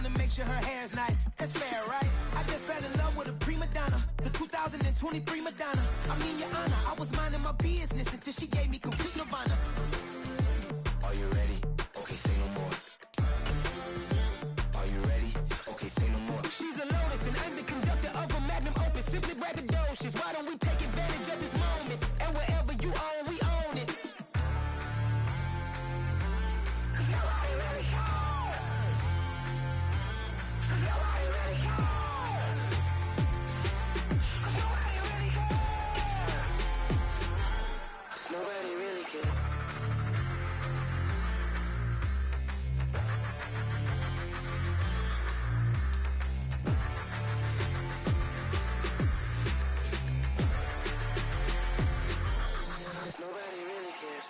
wanna make sure her hair's nice. That's fair, right? I just fell in love with a prima donna, the 2023 Madonna. I mean, your honor, I was minding my business until she gave me complete nirvana. Are you ready? Okay, say no more. Are you ready? Okay, say no more. She's a lotus and I'm the conductor of a magnum opus. Simply braggadocious. Why don't we take advantage of this moment? And wherever you own, we own it. Nobody really cares. Nobody really cares. Nobody really cares. Nobody really cares. Nobody really cares.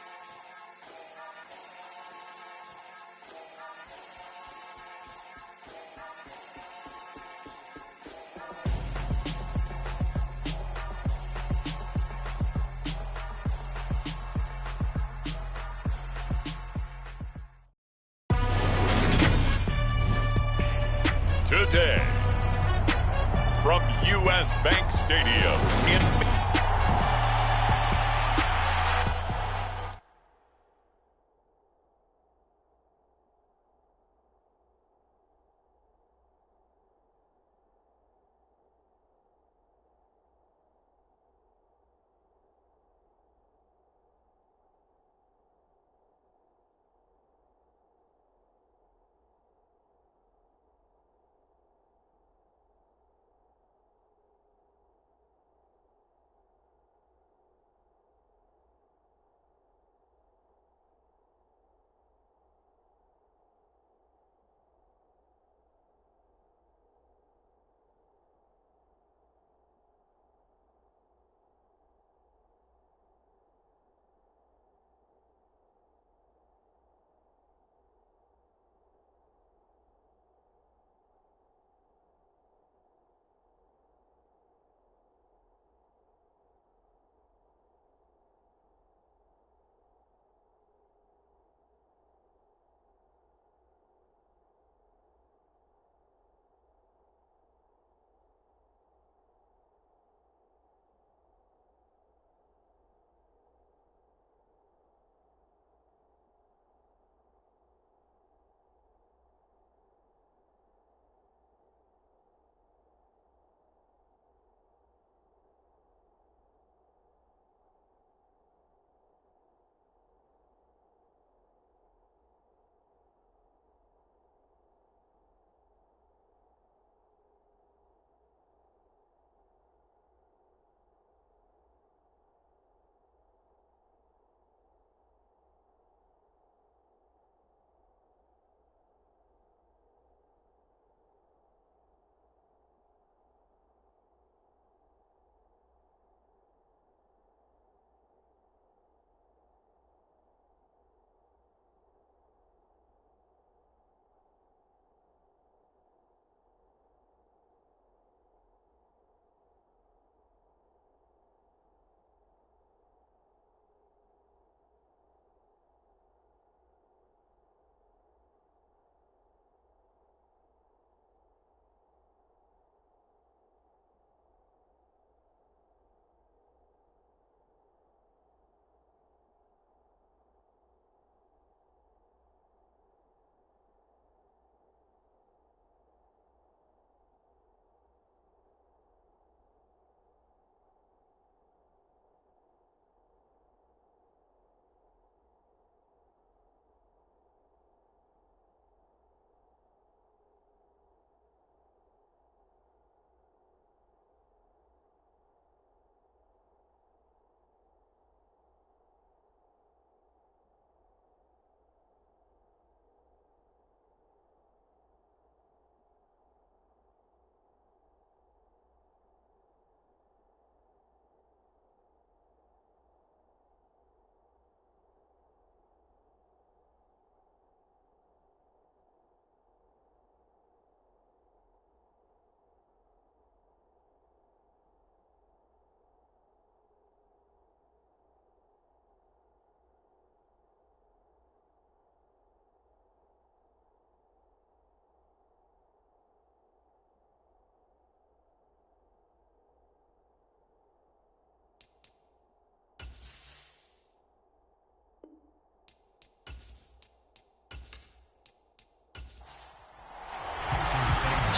Today, from U.S. Bank Stadium in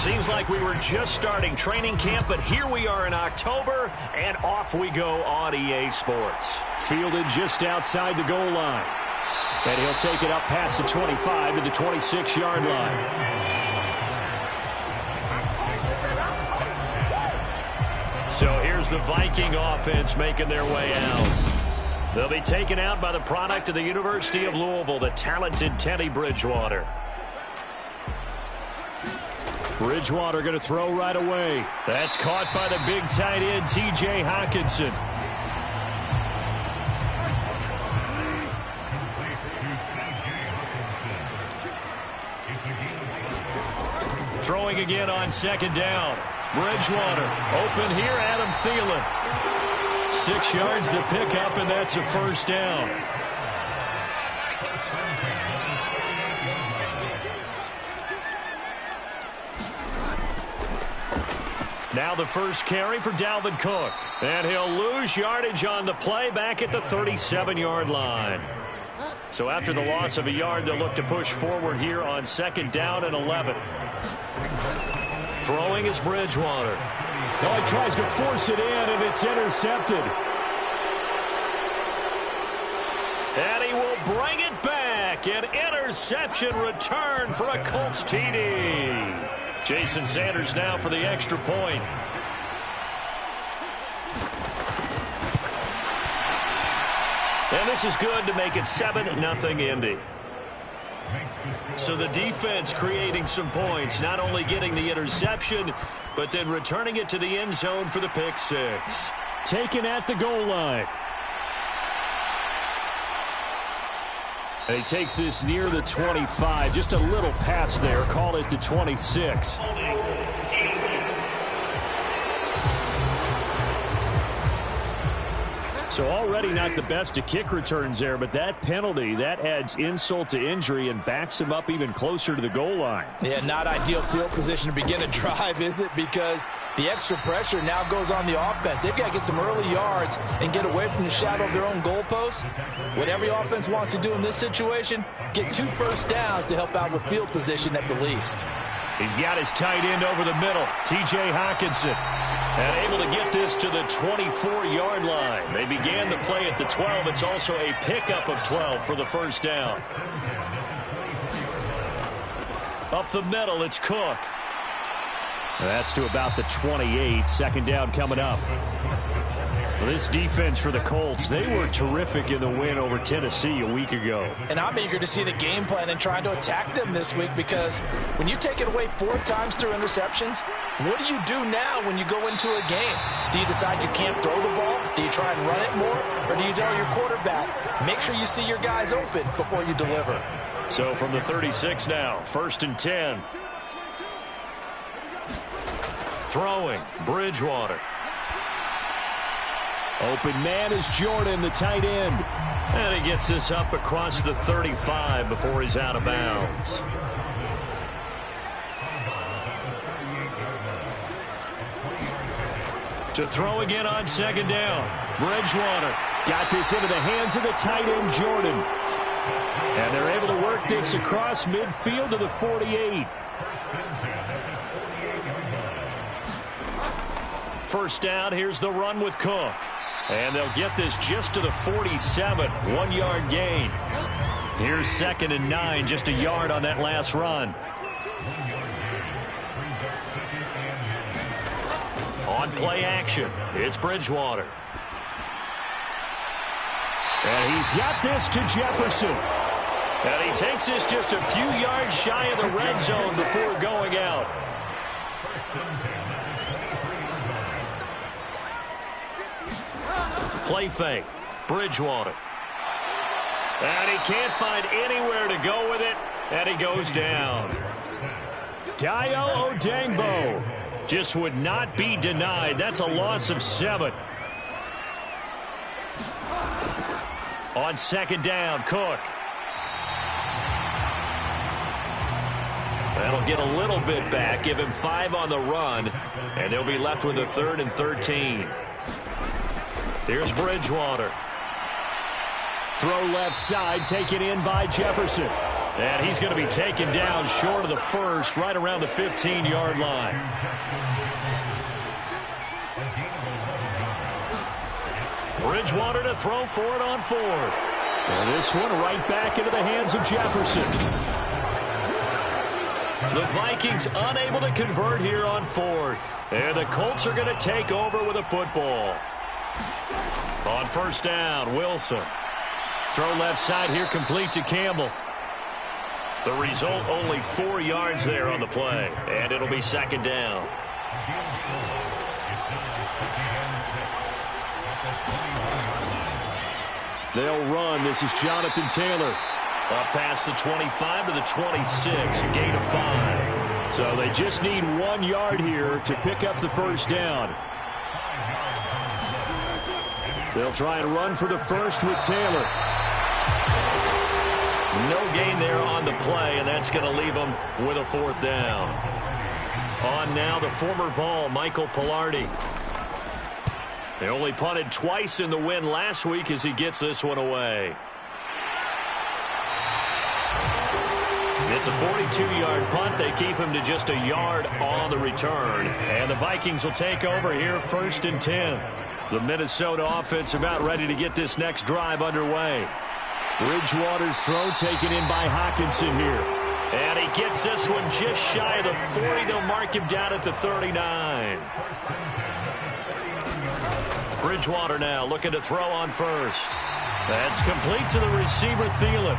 Seems like we were just starting training camp, but here we are in October, and off we go on EA Sports. Fielded just outside the goal line. And he'll take it up past the 25 to the 26-yard line. So here's the Viking offense making their way out. They'll be taken out by the product of the University of Louisville, the talented Teddy Bridgewater. Bridgewater going to throw right away. That's caught by the big tight end, T.J. Hockenson. Throwing again on second down. Bridgewater open here, Adam Thielen. 6 yards the pickup, and that's a first down. Now the first carry for Dalvin Cook. And he'll lose yardage on the play back at the 37-yard line. So after the loss of a yard, they'll look to push forward here on second down and 11. Throwing is Bridgewater. Oh, he tries to force it in, and it's intercepted. And he will bring it back. An interception return for a Colts TD. Jason Sanders now for the extra point. And this is good to make it 7-0 Indy. So the defense creating some points, not only getting the interception, but then returning it to the end zone for the pick six. Taken at the goal line. And he takes this near the 25. Just a little pass there. Call it the 26. So already not the best to kick returns there, but that penalty, that adds insult to injury and backs him up even closer to the goal line. Yeah, not ideal field position to begin a drive, is it? Because the extra pressure now goes on the offense. They've got to get some early yards and get away from the shadow of their own goalposts. What every offense wants to do in this situation, get 2 first downs to help out with field position at the least. He's got his tight end over the middle, T.J. Hockenson. And able to get this to the 24-yard line. They began the play at the 12. It's also a pickup of 12 for the first down. Up the middle, it's Cook. That's to about the 28. Second down coming up. Well, this defense for the Colts, they were terrific in the win over Tennessee a week ago. And I'm eager to see the game plan and trying to attack them this week, because when you take it away 4 times through interceptions, what do you do now when you go into a game? Do you decide you can't throw the ball? Do you try and run it more? Or do you tell your quarterback, make sure you see your guys open before you deliver? So from the 36 now, 1st and 10. Throwing, Bridgewater. Open man is Jordan, the tight end. And he gets this up across the 35 before he's out of bounds. To throw again on second down. Bridgewater got this into the hands of the tight end, Jordan. And they're able to work this across midfield to the 48. First down, here's the run with Cook. And they'll get this just to the 47, 1-yard gain. Here's 2nd and 9, just a yard on that last run. On play action, it's Bridgewater. And he's got this to Jefferson. And he takes this just a few yards shy of the red zone before going out. Play fake, Bridgewater. And he can't find anywhere to go with it, and he goes down. Dayo Odangbo just would not be denied. That's a loss of 7. On second down, Cook. That'll get a little bit back, give him 5 on the run, and they'll be left with a 3rd and 13. Here's Bridgewater. Throw left side, taken in by Jefferson. And he's going to be taken down short of the first, right around the 15-yard line. Bridgewater to throw for it on fourth. And this one right back into the hands of Jefferson. The Vikings unable to convert here on fourth. And the Colts are going to take over with a football. On first down, Wilson. Throw left side here, complete to Campbell. The result, only 4 yards there on the play. And it'll be second down. They'll run. This is Jonathan Taylor. Up past the 25 to the 26, a gain of 5. So they just need 1 yard here to pick up the first down. They'll try and run for the first with Taylor. No gain there on the play, and that's going to leave them with a fourth down. On now, the former Vol, Michael Pilardi. They only punted twice in the win last week as he gets this one away. It's a 42-yard punt. They keep him to just a yard on the return. And the Vikings will take over here, 1st and 10. The Minnesota offense about ready to get this next drive underway. Bridgewater's throw taken in by Hockenson here. And he gets this one just shy of the 40. They'll mark him down at the 39. Bridgewater now looking to throw on first. That's complete to the receiver, Thielen.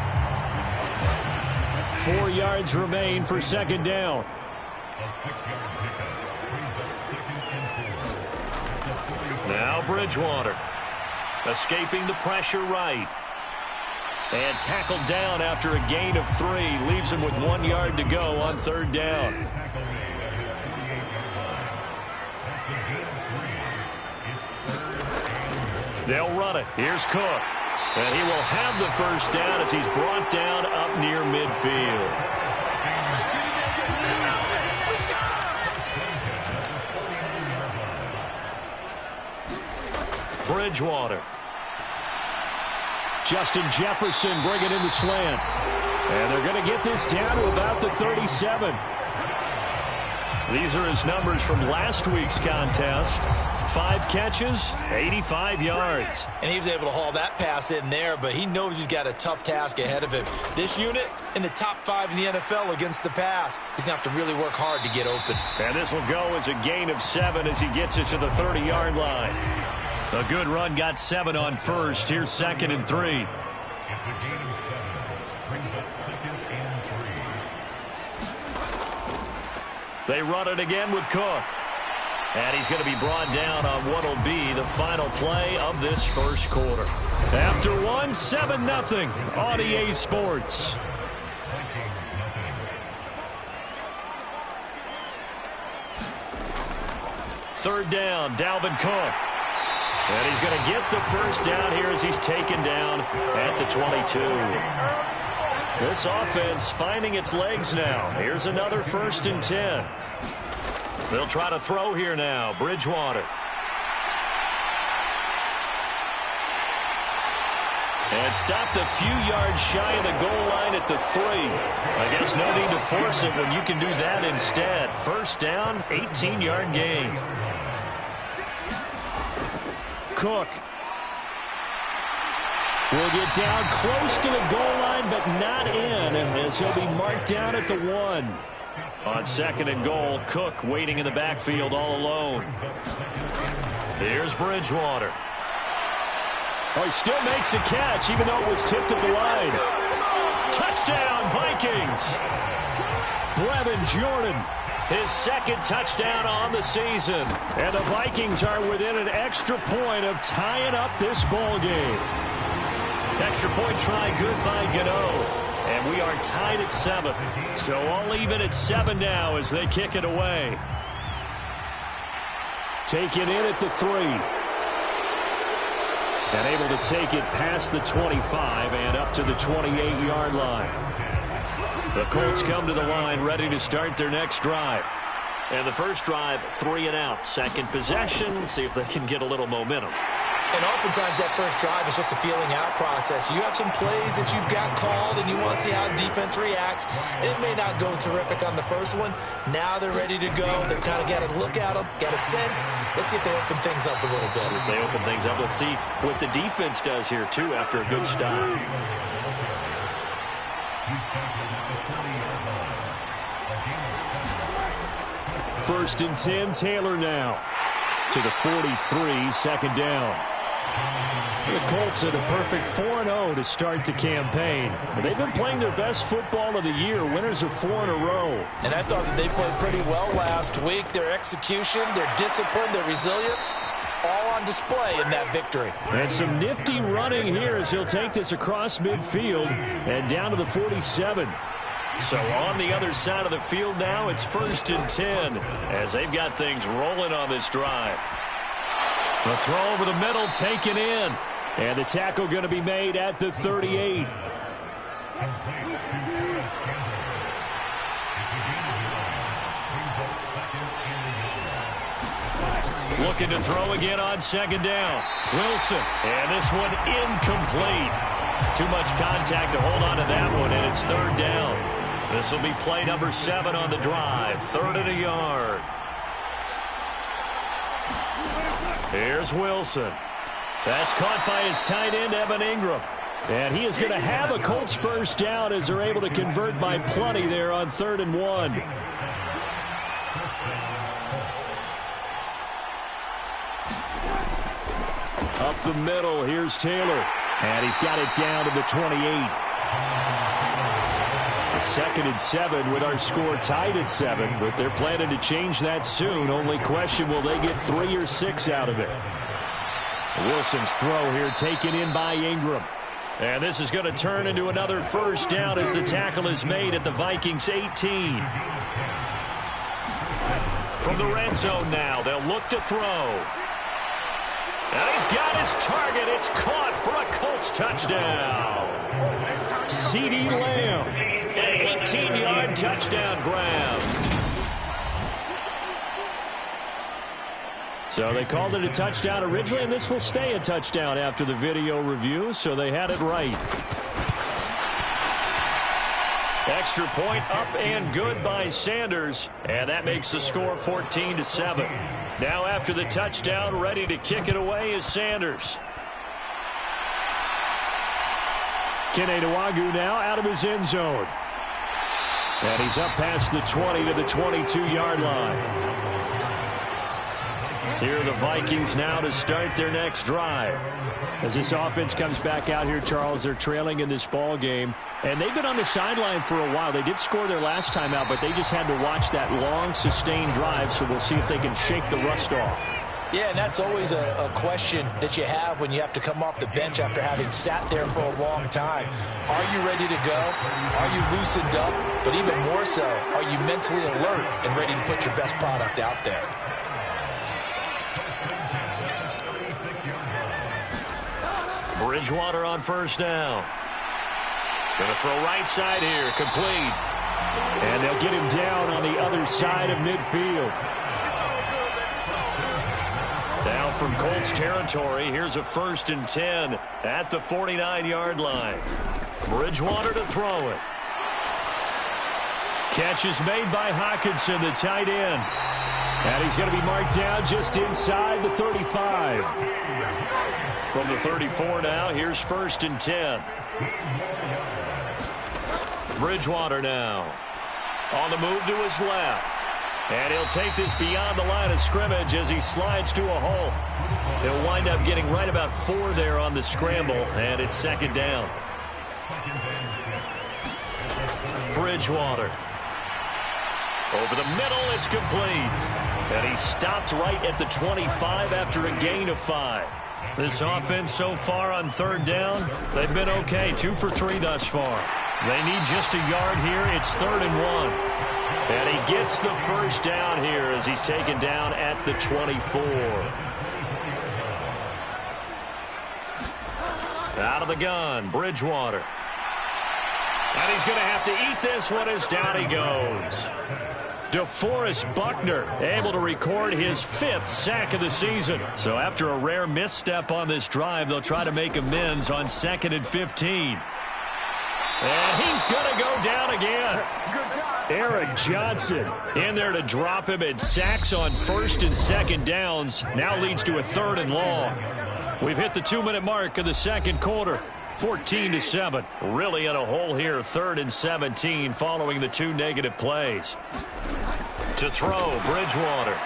4 yards remain for second down. Now Bridgewater escaping the pressure right. And tackled down after a gain of 3. Leaves him with 1 yard to go on third down. They'll run it. Here's Cook. And he will have the first down as he's brought down up near midfield. Bridgewater. Justin Jefferson bringing in the slant. And they're going to get this down to about the 37. These are his numbers from last week's contest. 5 catches, 85 yards. And he was able to haul that pass in there, but he knows he's got a tough task ahead of him. This unit in the top 5 in the NFL against the pass. He's going to have to really work hard to get open. And this will go as a gain of 7 as he gets it to the 30-yard line. A good run, got 7 on first. Here's 2nd and 3. They run it again with Cook. And he's going to be brought down on what will be the final play of this first quarter. After 7-0 on EA Sports. Third down, Dalvin Cook. And he's going to get the first down here as he's taken down at the 22. This offense finding its legs now. Here's another 1st and 10. They'll try to throw here now. Bridgewater. And stopped a few yards shy of the goal line at the 3. I guess no need to force it when you can do that instead. First down, 18-yard gain. Cook will get down close to the goal line, but not in, as he'll be marked down at the 1. On 2nd and goal, Cook waiting in the backfield all alone. Here's Bridgewater. Oh, he still makes the catch, even though it was tipped at the line. Touchdown, Vikings! Brevin Jordan, his 2nd touchdown on the season. And the Vikings are within an extra point of tying up this ball game. Extra point try good by Gano. And we are tied at 7. So all even at 7 now as they kick it away. Taken in at the 3. And able to take it past the 25 and up to the 28-yard line. The Colts come to the line ready to start their next drive. And the first drive, 3 and out. Second possession, see if they can get a little momentum. And oftentimes that first drive is just a feeling out process. You have some plays that you've got called and you want to see how defense reacts. It may not go terrific on the first one. Now they're ready to go. They've kind of got to look at them, got a sense. Let's see if they open things up a little bit. See if they open things up. Let's see what the defense does here, too, after a good start. First and 10, Taylor now to the 43, second down. The Colts had a perfect 4-0 to start the campaign. They've been playing their best football of the year, winners of 4 in a row. And I thought that they played pretty well last week. Their execution, their discipline, their resilience, all on display in that victory. And some nifty running here as he'll take this across midfield and down to the 47. So on the other side of the field now, it's first and 10 as they've got things rolling on this drive. The throw over the middle taken in. And the tackle going to be made at the 38. Looking to throw again on second down. Wilson. And this one incomplete. Too much contact to hold on to that one, and it's third down. This will be play number 7 on the drive. 3rd and a yard. Here's Wilson. That's caught by his tight end, Evan Ingram. And he is going to have a Colts first down as they're able to convert by plenty there on 3rd and 1. Up the middle, here's Taylor. And he's got it down to the 28. 2nd and 7 with our score tied at 7, but they're planning to change that soon. Only question, will they get 3 or 6 out of it? Wilson's throw here taken in by Ingram. And this is going to turn into another first down as the tackle is made at the Vikings 18. From the red zone now, they'll look to throw. And he's got his target. It's caught for a Colts touchdown. CeeDee Lamb. An 18-yard touchdown grab. So they called it a touchdown originally, and this will stay a touchdown after the video review, so they had it right. Extra point up and good by Sanders, and that makes the score 14-7. Now after the touchdown, ready to kick it away is Sanders. Kene Nwangwu now out of his end zone. And he's up past the 20 to the 22-yard line. Here are the Vikings now to start their next drive. As this offense comes back out here, Charles, they're trailing in this ball game. And they've been on the sideline for a while. They did score their last time out, but they just had to watch that long, sustained drive. So we'll see if they can shake the rust off. Yeah, and that's always a question that you have when you have to come off the bench after having sat there for a long time. Are you ready to go? Are you loosened up? But even more so, are you mentally alert and ready to put your best product out there? Bridgewater on first down. Going to throw right side here, complete. And they'll get him down on the other side of midfield. Now from Colts territory, here's a 1st and 10 at the 49-yard line. Bridgewater to throw it. Catch is made by Hockenson, the tight end. And he's going to be marked down just inside the 35. From the 34 now, here's 1st and 10. Bridgewater now on the move to his left. And he'll take this beyond the line of scrimmage as he slides to a hole. He'll wind up getting right about 4 there on the scramble, and it's 2nd down. Bridgewater. Over the middle, it's complete. And he stopped right at the 25 after a gain of 5. This offense so far on 3rd down, they've been okay. 2 for 3 thus far. They need just a yard here. It's 3rd and 1. And he gets the first down here as he's taken down at the 24. Out of the gun, Bridgewater. And he's going to have to eat this one as down he goes. DeForest Buckner able to record his 5th sack of the season. So after a rare misstep on this drive, they'll try to make amends on 2nd and 15. And he's going to go down again. Eric Johnson in there to drop him, and sacks on 1st and 2nd downs. Now leads to a 3rd and long. We've hit the 2-minute mark of the 2nd quarter. 14-7. Really in a hole here. 3rd and 17 following the 2 negative plays. To throw, Bridgewater.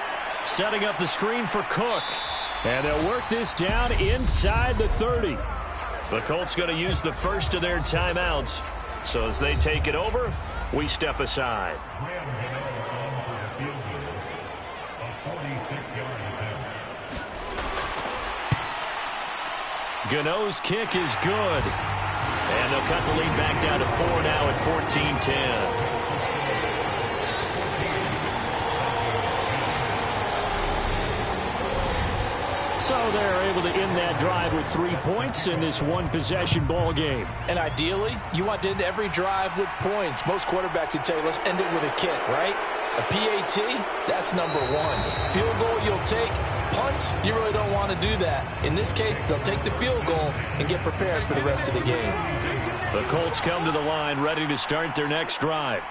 Setting up the screen for Cook. And they'll work this down inside the 30. The Colts going to use the first of their timeouts. So as they take it over, we step aside. Gano's kick is good. And they'll cut the lead back down to 4 now at 14-10. So they're able to end that drive with 3 points in this one-possession ball game. And ideally, you want to end every drive with points. Most quarterbacks would tell you, let's end it with a kick, right? A PAT, that's number 1. Field goal you'll take. Punts, you really don't want to do that. In this case, they'll take the field goal and get prepared for the rest of the game. The Colts come to the line ready to start their next drive.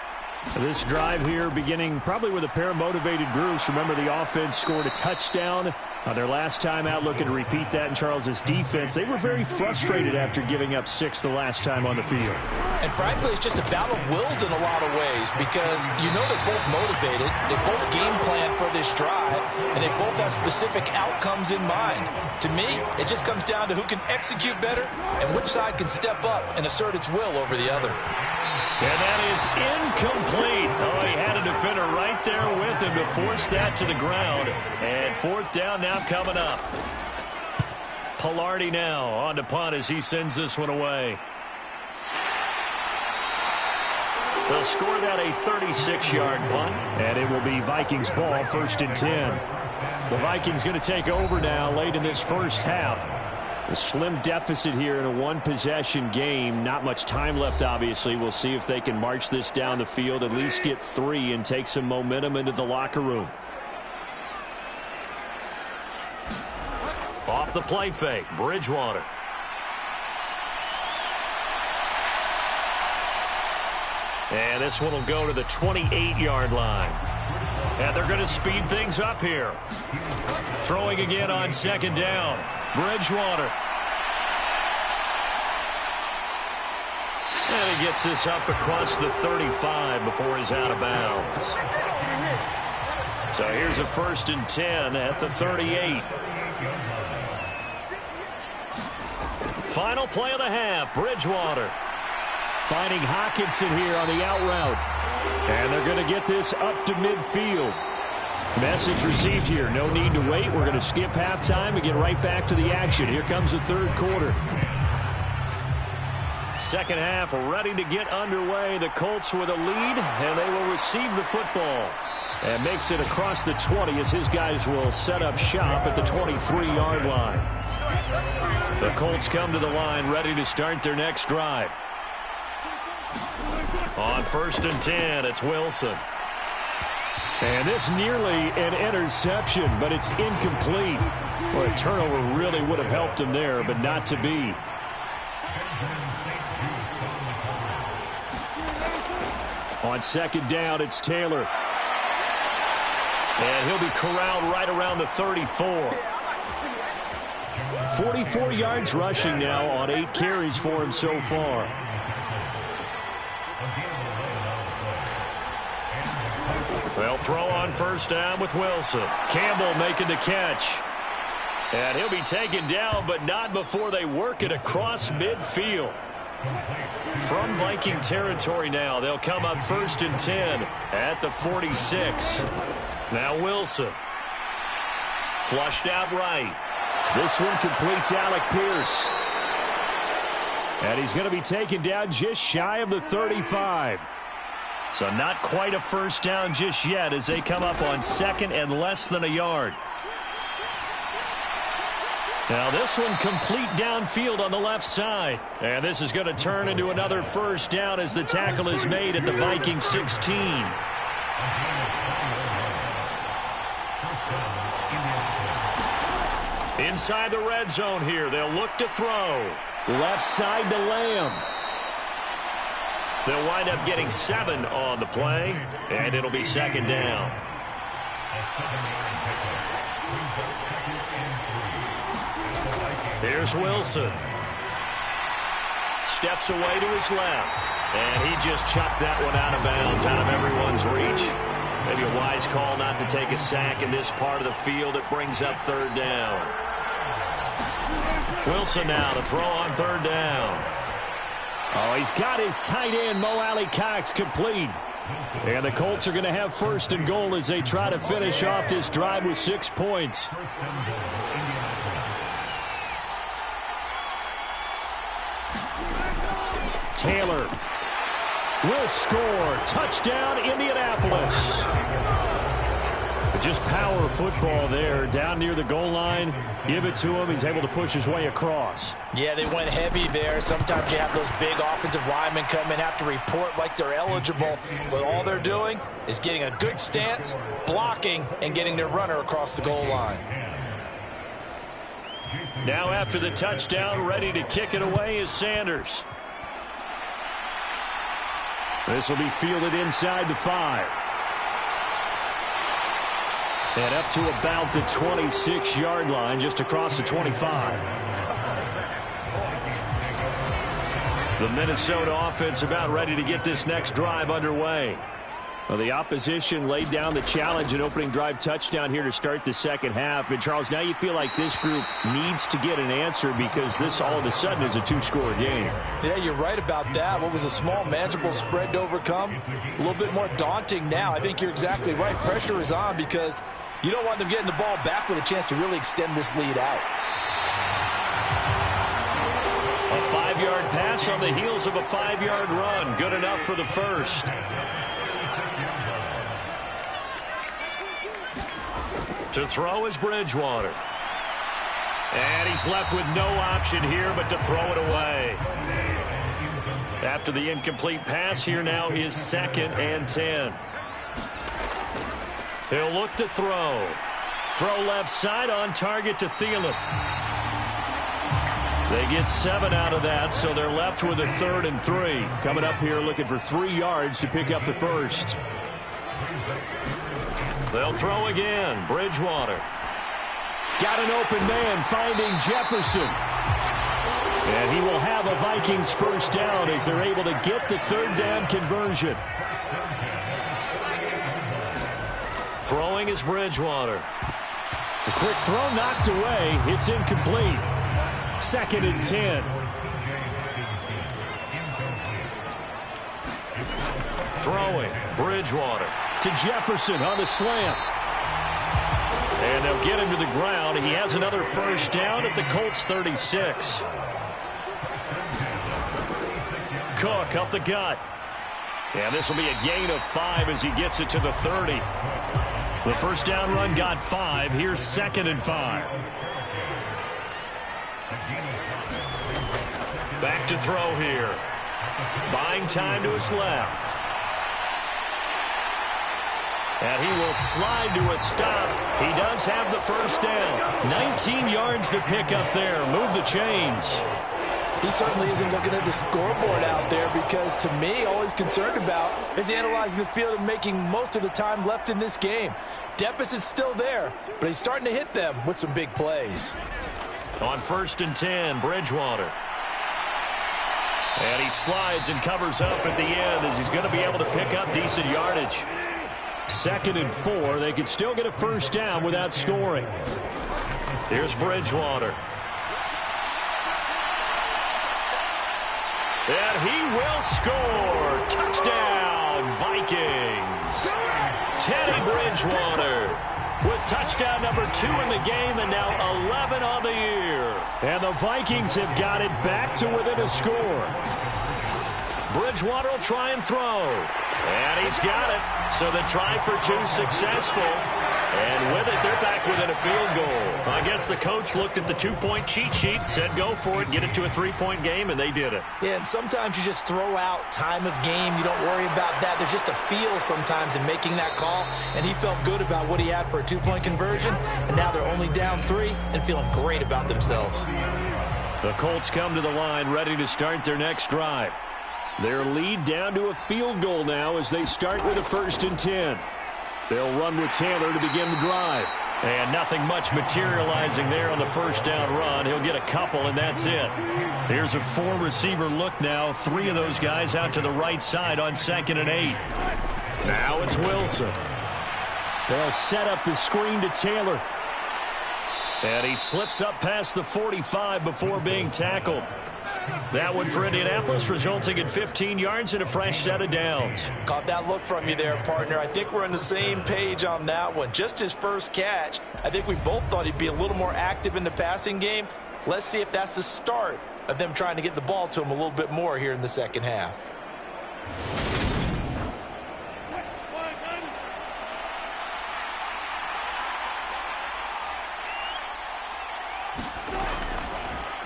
This drive here beginning probably with a pair of motivated groups. Remember, the offense scored a touchdown their last time out, looking to repeat that in Charles's defense. They were very frustrated after giving up 6 the last time on the field. And frankly, it's just a battle of wills in a lot of ways because you know they're both motivated. They both game plan for this drive, and they both have specific outcomes in mind. To me, it just comes down to who can execute better and which side can step up and assert its will over the other. And that is incomplete. Oh, he had a defender right there with him to force that to the ground. And 4th down now coming up. Pilardi now on to punt as he sends this one away. They'll score that a 36-yard punt. And it will be Vikings ball, 1st and 10. The Vikings going to take over now late in this first half. A slim deficit here in a one-possession game. Not much time left, obviously. We'll see if they can march this down the field, at least get 3 and take some momentum into the locker room. Off the play fake, Bridgewater. And this one will go to the 28-yard line. And they're going to speed things up here. Throwing again on 2nd down. Bridgewater. And he gets this up across the 35 before he's out of bounds. So here's a 1st and 10 at the 38. Final play of the half, Bridgewater. Finding Hawkinson here on the out route. And they're going to get this up to midfield. Message received here. No need to wait. We're going to skip halftime and get right back to the action. Here comes the 3rd quarter. Second half ready to get underway. The Colts with a lead, and they will receive the football. And makes it across the 20 as his guys will set up shop at the 23-yard line. The Colts come to the line ready to start their next drive. On 1st and 10, it's Wilson. And this nearly an interception, but it's incomplete. Well, a turnover really would have helped him there, but not to be. On 2nd down, it's Taylor. And he'll be corralled right around the 34. 44 yards rushing now on 8 carries for him so far. They'll throw on 1st down with Wilson. Campbell making the catch. And he'll be taken down, but not before they work it across midfield. From Viking territory now, they'll come up 1st and 10 at the 46. Now Wilson. Flushed out right. This one completes Alec Pierce. And he's going to be taken down just shy of the 35. So not quite a 1st down just yet as they come up on 2nd and less than a yard. Now this one complete downfield on the left side. And this is going to turn into another 1st down as the tackle is made at the Viking 16. Inside the red zone here, they'll look to throw. Left side to Lamb. They'll wind up getting 7 on the play, and it'll be second down. Here's Wilson. Steps away to his left, and he just chucked that one out of bounds, out of everyone's reach. Maybe a wise call not to take a sack in this part of the field. It brings up third down. Wilson now to throw on third down. Oh, he's got his tight end, Mo Alley-Cox, complete. And the Colts are going to have first and goal as they try to finish off this drive with 6 points. Taylor will score. Touchdown, Indianapolis. But just power football there, down near the goal line. Give it to him. He's able to push his way across. Yeah, they went heavy there. Sometimes you have those big offensive linemen come in, have to report like they're eligible. But all they're doing is getting a good stance, blocking, and getting their runner across the goal line. Now after the touchdown, ready to kick it away is Sanders. This will be fielded inside the 5. And up to about the 26-yard line, just across the 25. The Minnesota offense about ready to get this next drive underway. Well, the opposition laid down the challenge and opening drive touchdown here to start the second half. And, Charles, now you feel like this group needs to get an answer because this all of a sudden is a 2-score game. Yeah, you're right about that. What was a small, manageable spread to overcome, a little bit more daunting now. I think you're exactly right. Pressure is on because you don't want them getting the ball back with a chance to really extend this lead out. A 5-yard pass on the heels of a 5-yard run. Good enough for the first. To throw is Bridgewater. And he's left with no option here but to throw it away. After the incomplete pass, here now is 2nd and 10. He'll look to throw. Throw left side on target to Thielen. They get 7 out of that, so they're left with a 3rd and 3. Coming up here looking for 3 yards to pick up the first. They'll throw again. Bridgewater. Got an open man finding Jefferson. And he will have a Vikings first down as they're able to get the 3rd down conversion. Throwing is Bridgewater. A quick throw knocked away. It's incomplete. 2nd and 10. Throwing. Bridgewater. To Jefferson on the slant. And they'll get him to the ground. He has another first down at the Colts 36. Cook up the gut. And this will be a gain of 5 as he gets it to the 30. The first down run got 5. Here's 2nd and 5. Back to throw here. Buying time to his left. And he will slide to a stop. He does have the first down. 19 yards to pick up there. Move the chains. He certainly isn't looking at the scoreboard out there because, to me, all he's concerned about is analyzing the field and making most of the time left in this game. Deficit's still there, but he's starting to hit them with some big plays. On 1st and 10, Bridgewater. And he slides and covers up at the end as he's going to be able to pick up decent yardage. 2nd and 4. They can still get a first down without scoring. Here's Bridgewater. And he will score. Touchdown, Vikings. Teddy Bridgewater with touchdown number 2 in the game and now 11 on the year. And the Vikings have got it back to within a score. Bridgewater will try and throw. And he's got it. So the try for 2 successful. And with it, they're back within a field goal. I guess the coach looked at the two-point cheat sheet, said go for it, get it to a three-point game, and they did it. Yeah, and sometimes you just throw out time of game. You don't worry about that. There's just a feel sometimes in making that call, and he felt good about what he had for a two-point conversion, and now they're only down 3 and feeling great about themselves. The Colts come to the line ready to start their next drive. Their lead down to a field goal now as they start with a 1st and 10. They'll run with Taylor to begin the drive. And nothing much materializing there on the first down run. He'll get a couple, and that's it. Here's a 4-receiver look now. 3 of those guys out to the right side on 2nd and 8. Now it's Wilson. They'll set up the screen to Taylor. And he slips up past the 45 before being tackled. That one for Indianapolis, resulting in 15 yards and a fresh set of downs. Caught that look from you there, partner. I think we're on the same page on that one. Just his first catch. I think we both thought he'd be a little more active in the passing game. Let's see if that's the start of them trying to get the ball to him a little bit more here in the second half.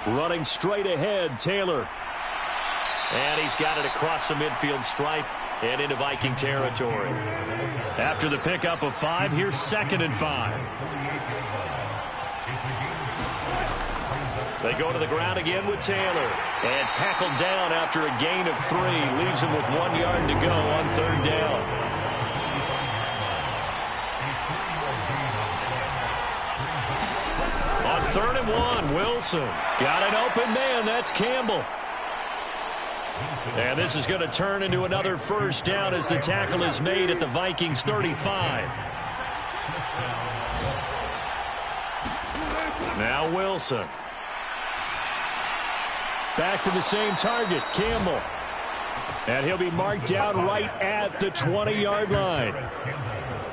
Running straight ahead, Taylor. And he's got it across the midfield stripe and into Viking territory. After the pickup of 5, here's 2nd and 5. They go to the ground again with Taylor. And tackled down after a gain of 3. Leaves him with 1 yard to go on 3rd down. On 3rd and 1, Wilson. Got an open man. That's Campbell. And this is going to turn into another first down as the tackle is made at the Vikings 35. Now Wilson. Back to the same target, Campbell. And he'll be marked down right at the 20-yard line.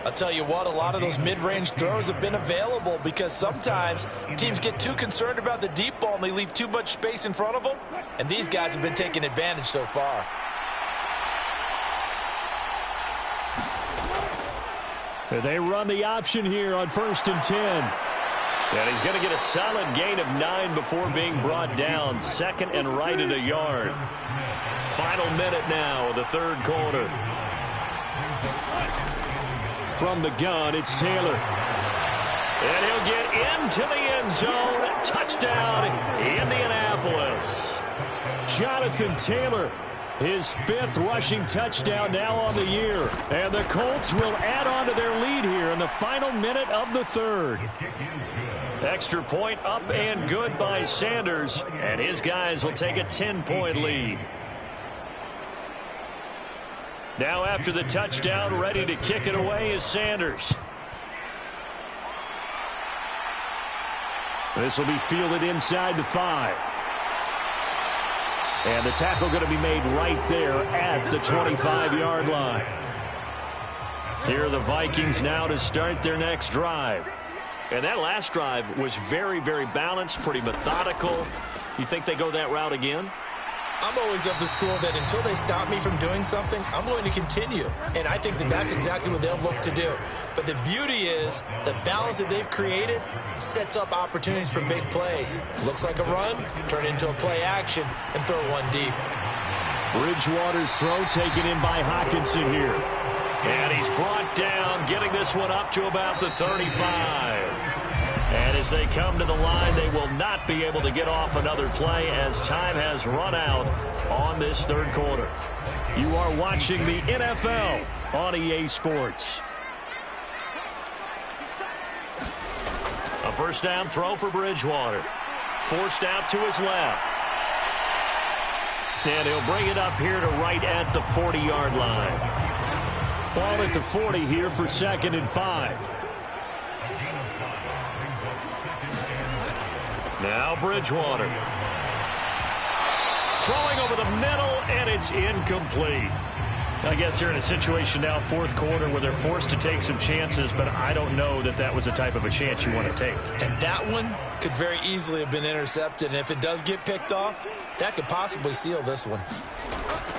I'll tell you what, a lot of those mid-range throws have been available because sometimes teams get too concerned about the deep ball and they leave too much space in front of them. And these guys have been taking advantage so far. They run the option here on 1st and 10. And he's going to get a solid gain of 9 before being brought down. 2nd and right at a yard. Final minute now of the 3rd quarter. From the gun, it's Taylor. And he'll get into the end zone. Touchdown, Indianapolis. Jonathan Taylor, his 5th rushing touchdown now on the year. And the Colts will add on to their lead here in the final minute of the 3rd. Extra point up and good by Sanders. And his guys will take a 10-point lead. Now after the touchdown, ready to kick it away is Sanders. This will be fielded inside the 5. And the tackle going to be made right there at the 25-yard line. Here are the Vikings now to start their next drive. And that last drive was very, very balanced, pretty methodical. You think they go that route again? I'm always of the school that until they stop me from doing something, I'm going to continue. And I think that that's exactly what they'll look to do. But the beauty is the balance that they've created sets up opportunities for big plays. Looks like a run, turn it into a play action, and throw one deep. Bridgewater's throw taken in by Hawkinson here. And he's brought down, getting this one up to about the 35. And as they come to the line, they will not be able to get off another play as time has run out on this 3rd quarter. You are watching the NFL on EA Sports. A first down throw for Bridgewater. Forced out to his left. And he'll bring it up here to right at the 40-yard line. Ball at the 40 here for 2nd and 5. Now Bridgewater. Throwing over the middle, and it's incomplete. I guess they're in a situation now, 4th quarter, where they're forced to take some chances, but I don't know that that was the type of a chance you want to take. And that one could very easily have been intercepted, and if it does get picked off, that could possibly seal this one.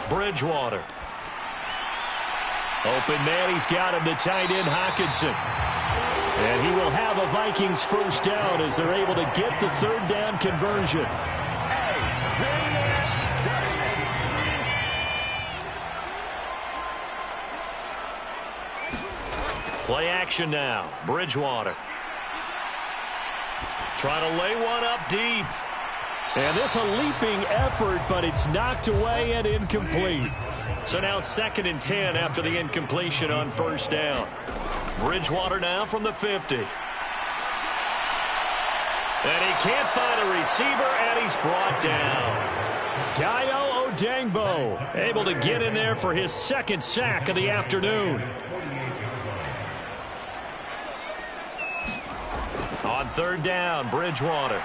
Bridgewater. Open man, he's got him, the tight end, Hawkinson. And he will have a Vikings first down as they're able to get the third down conversion. Play action now. Bridgewater. Trying to lay one up deep. And this a leaping effort, but it's knocked away and incomplete. So now 2nd and 10 after the incompletion on first down. Bridgewater now from the 50. And he can't find a receiver, and he's brought down. Dayo Odangbo able to get in there for his 2nd sack of the afternoon. On 3rd down, Bridgewater.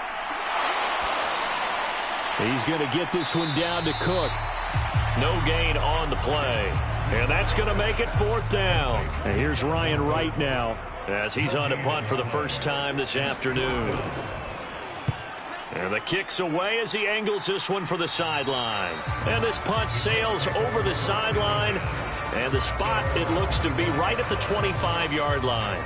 He's going to get this one down to Cook. No gain on the play. And that's going to make it 4th down. And here's Ryan Wright now, as he's on to punt for the first time this afternoon. And the kick's away as he angles this one for the sideline. And this punt sails over the sideline. And the spot, it looks to be right at the 25-yard line.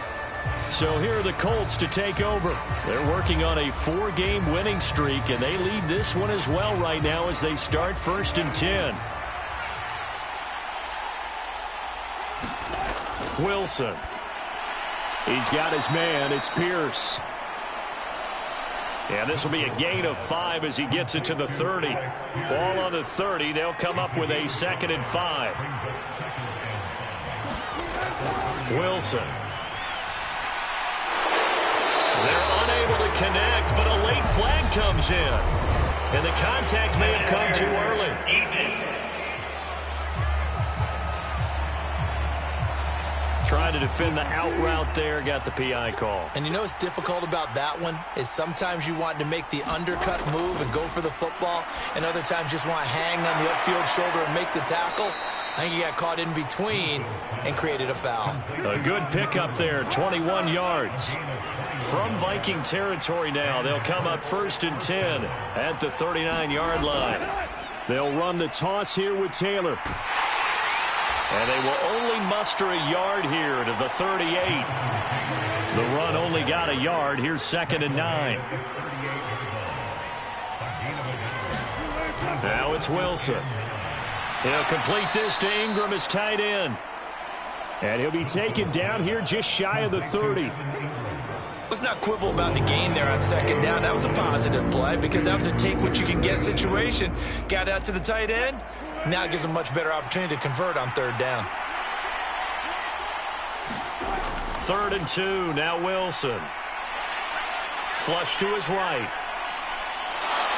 So here are the Colts to take over. They're working on a 4-game winning streak, and they lead this one as well right now as they start 1st and 10. Wilson. He's got his man. It's Pierce. And this will be a gain of 5 as he gets it to the 30. Ball on the 30. They'll come up with a 2nd and 5. Wilson. They're unable to connect, but a late flag comes in. And the contact may have come too early. Trying to defend the out route there, got the PI call. And you know what's difficult about that one is sometimes you want to make the undercut move and go for the football, and other times just want to hang on the upfield shoulder and make the tackle. I think he got caught in between and created a foul. A good pickup there, 21 yards. From Viking territory now, they'll come up 1st and 10 at the 39-yard line. They'll run the toss here with Taylor. And they will only muster a yard here to the 38. The run only got a yard. Here's 2nd and 9. Now it's Wilson. He'll complete this to Ingram as tight end. And he'll be taken down here just shy of the 30. Let's not quibble about the gain there on 2nd down. That was a positive play because that was a take-what-you-can-get situation. Got out to the tight end. Now it gives him a much better opportunity to convert on 3rd down. 3rd and 2. Now Wilson. Flush to his right.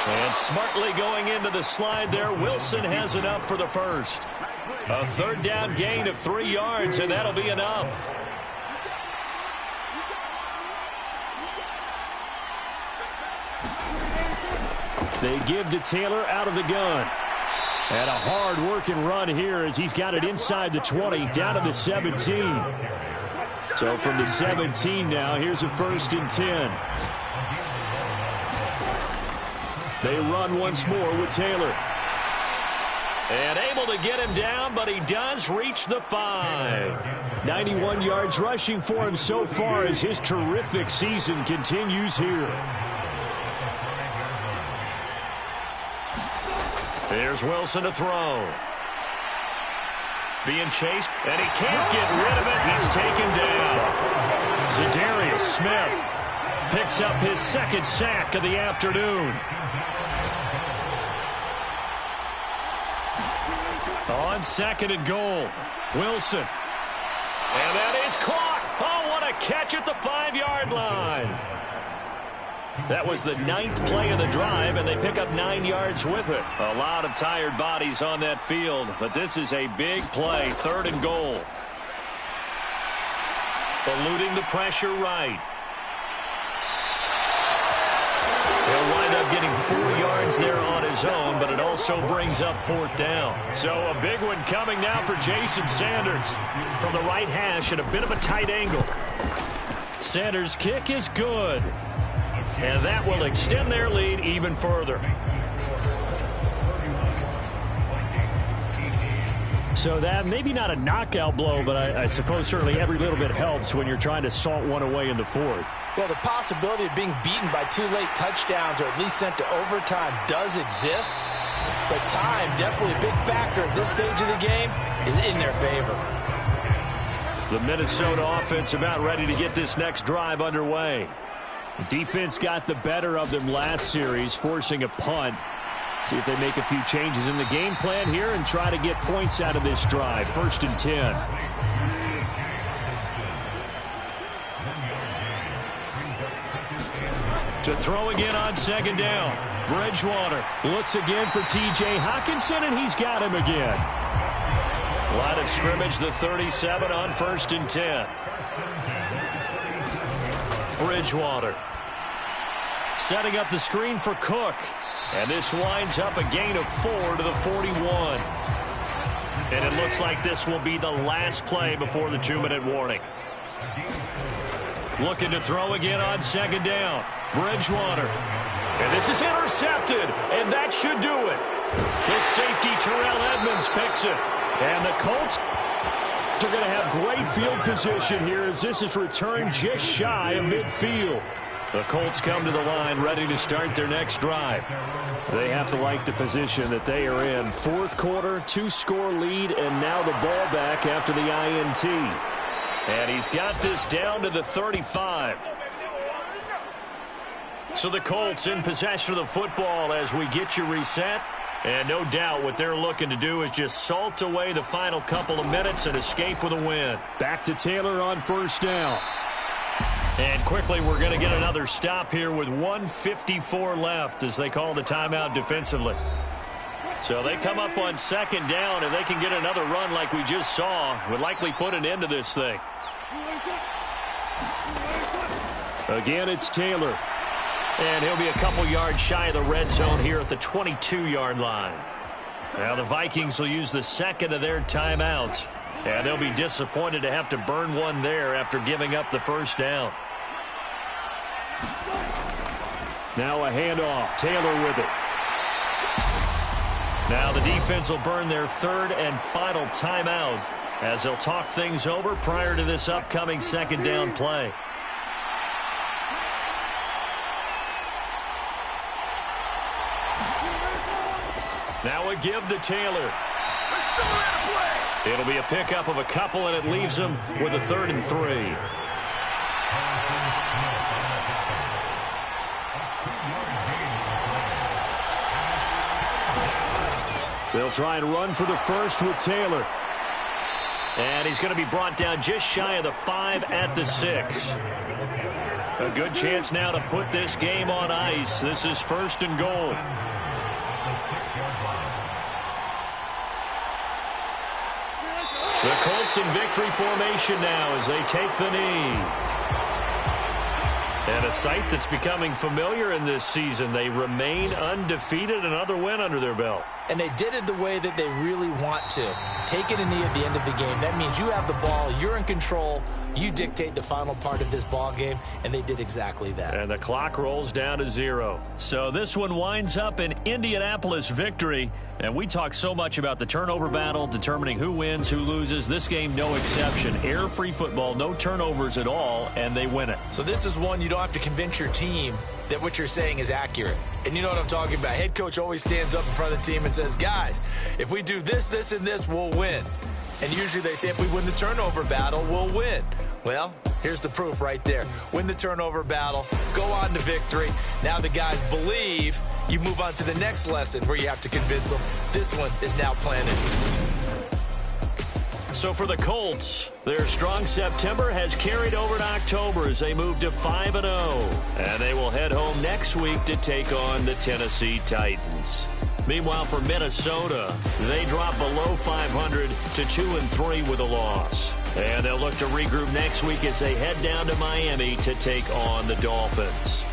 And smartly going into the slide there, Wilson has enough for the first. A 3rd down gain of 3 yards, and that'll be enough. They give to Taylor out of the gun. And a hard-working run here as he's got it inside the 20, down to the 17. So from the 17 now, here's a 1st and 10. They run once more with Taylor. And able to get him down, but he does reach the 5. 91 yards rushing for him so far as his terrific season continues here. Here's Wilson to throw. Being chased, and he can't get rid of it. He's taken down. Zadarius Smith picks up his 2nd sack of the afternoon. On 2nd and goal, Wilson. And that is caught. Oh, what a catch at the 5-yard line. That was the 9th play of the drive, and they pick up 9 yards with it. A lot of tired bodies on that field, but this is a big play, 3rd and goal. Eluding the pressure right. He'll wind up getting 4 yards there on his own, but it also brings up 4th down. So a big one coming now for Jason Sanders from the right hash at a bit of a tight angle. Sanders' kick is good. And that will extend their lead even further. So that, maybe not a knockout blow, but I suppose certainly every little bit helps when you're trying to salt one away in the fourth. Well, the possibility of being beaten by 2 late touchdowns or at least sent to overtime does exist. But time, definitely a big factor at this stage of the game, is in their favor. The Minnesota offense about ready to get this next drive underway. Defense got the better of them last series, forcing a punt. See if they make a few changes in the game plan here and try to get points out of this drive. 1st and 10. To throw again on 2nd down. Bridgewater looks again for T.J. Hockenson, and he's got him again. Line of scrimmage, the 37 on 1st and 10. Bridgewater setting up the screen for Cook. And this winds up a gain of 4 to the 41. And it looks like this will be the last play before the 2-minute warning. Looking to throw again on 2nd down. Bridgewater. And this is intercepted, and that should do it. The safety, Terrell Edmonds, picks it. And the Colts are going to have great field position here as this is returned just shy of midfield. The Colts come to the line ready to start their next drive. They have to like the position that they are in. 4th quarter, 2-score lead, and now the ball back after the INT. And he's got this down to the 35. So the Colts in possession of the football as we get you reset. And no doubt what they're looking to do is just salt away the final couple of minutes and escape with a win. Back to Taylor on 1st down. And quickly, we're going to get another stop here with 1:54 left as they call the timeout defensively. So they come up on 2nd down, and they can get another run like we just saw. Would likely put an end to this thing. Again, it's Taylor. And he'll be a couple yards shy of the red zone here at the 22-yard line. Now the Vikings will use the 2nd of their timeouts. And they'll be disappointed to have to burn one there after giving up the 1st down. Now a handoff. Taylor with it. Now the defense will burn their 3rd and final timeout as they'll talk things over prior to this upcoming 2nd down play. Now a give to Taylor. It'll be a pickup of a couple, and it leaves him with a 3rd and 3. They'll try and run for the 1st with Taylor. And he's going to be brought down just shy of the 5 at the 6. A good chance now to put this game on ice. This is 1st and goal. The Colts in victory formation now as they take the knee. And a sight that's becoming familiar in this season. They remain undefeated, another win under their belt. And they did it the way that they really want to. Taking a knee at the end of the game. That means you have the ball, you're in control, you dictate the final part of this ball game, and they did exactly that. And the clock rolls down to 0. So this one winds up in Indianapolis victory. And we talk so much about the turnover battle, determining who wins, who loses. This game, no exception. Air-free football, no turnovers at all, and they win it. So this is one you don't have to convince your team that what you're saying is accurate. And you know what I'm talking about. Head coach always stands up in front of the team and says, guys, if we do this, this, and this, we'll win. And usually they say if we win the turnover battle, we'll win. Well, here's the proof right there. Win the turnover battle, go on to victory. Now the guys believe. You move on to the next lesson where you have to convince them. This one is now planted. So for the Colts, their strong September has carried over to October as they move to 5-0. And they will head home next week to take on the Tennessee Titans. Meanwhile, for Minnesota, they drop below 500 to 2-3 with a loss. And they'll look to regroup next week as they head down to Miami to take on the Dolphins.